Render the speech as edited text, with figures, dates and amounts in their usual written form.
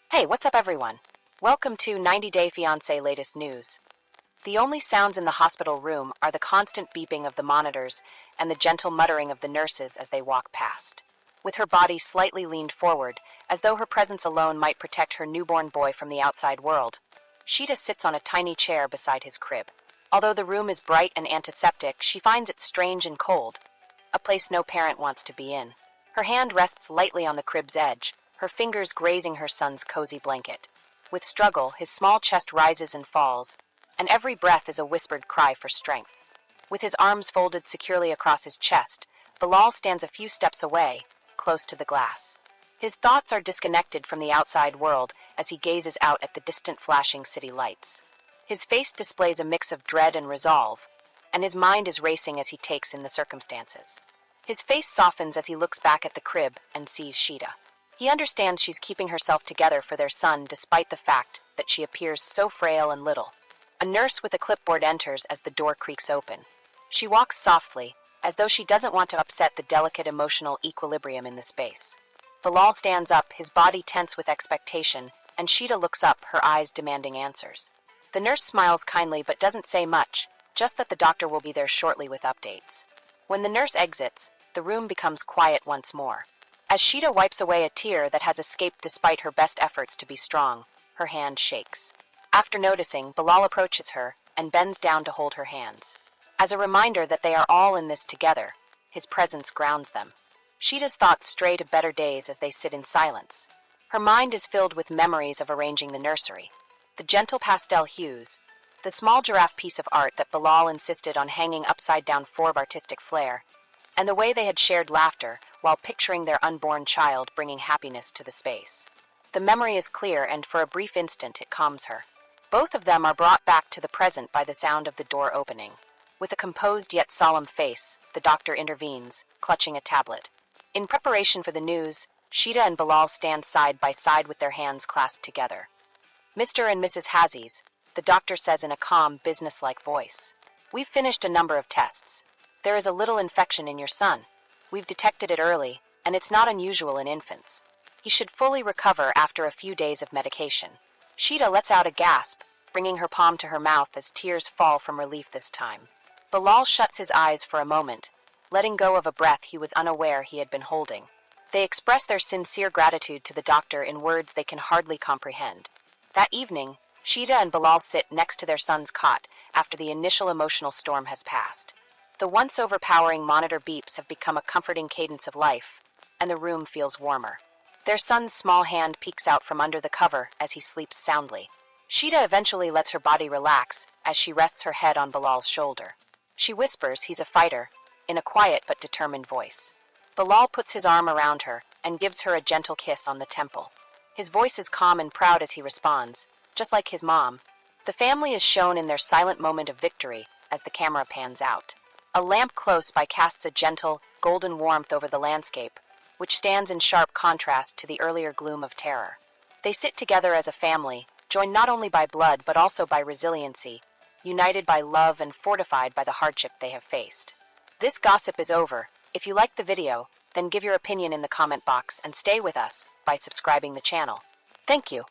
Hey, what's up, everyone? Welcome to 90 Day Fiancé latest news. The only sounds in the hospital room are the constant beeping of the monitors and the gentle muttering of the nurses as they walk past. With her body slightly leaned forward, as though her presence alone might protect her newborn boy from the outside world, Shaeeda sits on a tiny chair beside his crib. Although the room is bright and antiseptic, she finds it strange and cold, a place no parent wants to be in. Her hand rests lightly on the crib's edge, her fingers grazing her son's cozy blanket. With struggle, his small chest rises and falls, and every breath is a whispered cry for strength. With his arms folded securely across his chest, Bilal stands a few steps away, close to the glass. His thoughts are disconnected from the outside world as he gazes out at the distant flashing city lights. His face displays a mix of dread and resolve, and his mind is racing as he takes in the circumstances. His face softens as he looks back at the crib and sees Shaeeda. He understands she's keeping herself together for their son despite the fact that she appears so frail and little. A nurse with a clipboard enters as the door creaks open. She walks softly, as though she doesn't want to upset the delicate emotional equilibrium in the space. Bilal stands up, his body tense with expectation, and Shaeeda looks up, her eyes demanding answers. The nurse smiles kindly but doesn't say much, just that the doctor will be there shortly with updates. When the nurse exits, the room becomes quiet once more. As Shaeeda wipes away a tear that has escaped despite her best efforts to be strong, her hand shakes. After noticing, Bilal approaches her and bends down to hold her hands. As a reminder that they are all in this together, his presence grounds them. Shaeeda's thoughts stray to better days as they sit in silence. Her mind is filled with memories of arranging the nursery. The gentle pastel hues, the small giraffe piece of art that Bilal insisted on hanging upside down for artistic flair, and the way they had shared laughter while picturing their unborn child bringing happiness to the space. The memory is clear, and for a brief instant it calms her. Both of them are brought back to the present by the sound of the door opening. With a composed yet solemn face, the doctor intervenes, clutching a tablet. In preparation for the news, Shaeeda and Bilal stand side by side with their hands clasped together. Mr. and Mrs. Haziz, the doctor says in a calm, businesslike voice. We've finished a number of tests. There is a little infection in your son. We've detected it early, and it's not unusual in infants. He should fully recover after a few days of medication. Shaeeda lets out a gasp, bringing her palm to her mouth as tears fall from relief this time. Bilal shuts his eyes for a moment, letting go of a breath he was unaware he had been holding. They express their sincere gratitude to the doctor in words they can hardly comprehend. That evening, Shaeeda and Bilal sit next to their son's cot after the initial emotional storm has passed. The once overpowering monitor beeps have become a comforting cadence of life, and the room feels warmer. Their son's small hand peeks out from under the cover as he sleeps soundly. Shaeeda eventually lets her body relax as she rests her head on Bilal's shoulder. She whispers he's a fighter, in a quiet but determined voice. Bilal puts his arm around her and gives her a gentle kiss on the temple. His voice is calm and proud as he responds, just like his mom. The family is shown in their silent moment of victory as the camera pans out. A lamp close by casts a gentle, golden warmth over the landscape, which stands in sharp contrast to the earlier gloom of terror. They sit together as a family, joined not only by blood but also by resiliency, united by love and fortified by the hardship they have faced. This gossip is over. If you liked the video, then give your opinion in the comment box and stay with us by subscribing the channel. Thank you.